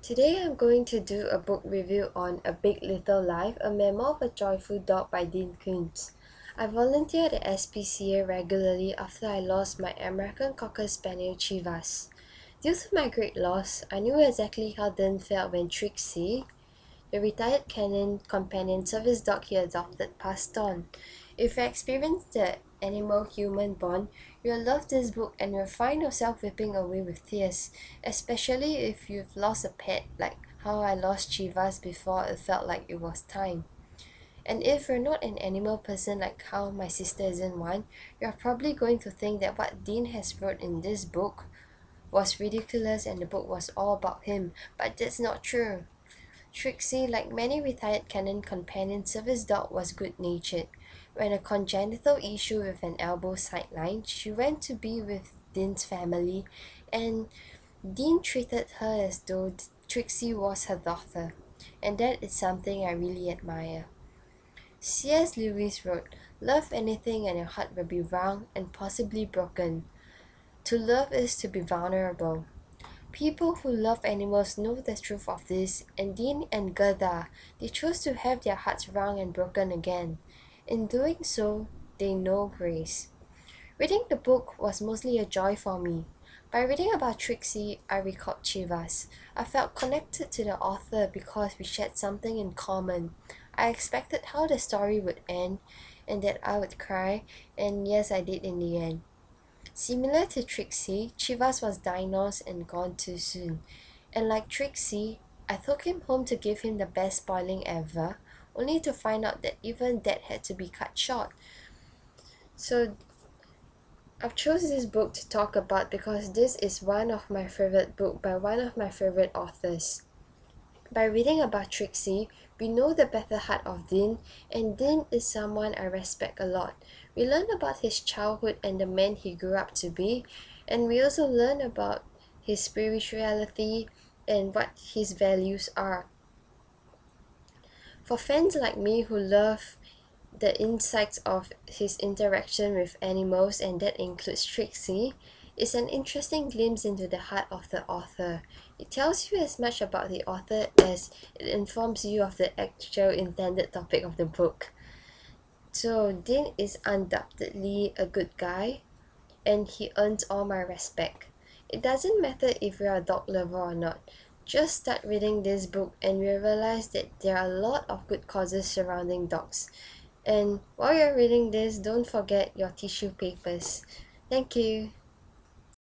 Today I'm going to do a book review on A Big Little Life, a memoir of a joyful dog by Dean Koontz. I volunteer at the SPCA regularly after I lost my American Cocker Spaniel Chivas. Due to my great loss, I knew exactly how Dean felt when Trixie, the retired canine companion service dog he adopted, passed on. If you experience the animal-human bond, you'll love this book and you'll find yourself weeping away with tears, especially if you've lost a pet like how I lost Chivas before it felt like it was time. And if you're not an animal person like how my sister isn't one, you're probably going to think that what Dean has wrote in this book was ridiculous and the book was all about him, but that's not true. Trixie, like many retired canine companion service dog, was good-natured. When a congenital issue with an elbow sidelined, she went to be with Dean's family, and Dean treated her as though Trixie was her daughter, and that is something I really admire. C.S. Lewis wrote, "Love anything and your heart will be wrung and possibly broken. To love is to be vulnerable." People who love animals know the truth of this, and Dean and Gerda, they chose to have their hearts wrung and broken again. In doing so, they know grace. Reading the book was mostly a joy for me. By reading about Trixie, I recalled Chivas. I felt connected to the author because we shared something in common. I expected how the story would end, and that I would cry, and yes, I did in the end. Similar to Trixie, Chivas was diagnosed and gone too soon. And like Trixie, I took him home to give him the best spoiling ever, only to find out that even that had to be cut short. So I've chosen this book to talk about because this is one of my favorite books by one of my favorite authors. By reading about Trixie, we know the better heart of Dean, and Dean is someone I respect a lot. We learn about his childhood and the man he grew up to be, and we also learn about his spirituality and what his values are. For fans like me who love the insights of his interaction with animals, and that includes Trixie, is an interesting glimpse into the heart of the author. It tells you as much about the author as it informs you of the actual intended topic of the book. So Dean is undoubtedly a good guy, and he earns all my respect. It doesn't matter if you're a dog lover or not. Just start reading this book and you'll realize that there are a lot of good causes surrounding dogs. And while you're reading this, don't forget your tissue papers. Thank you.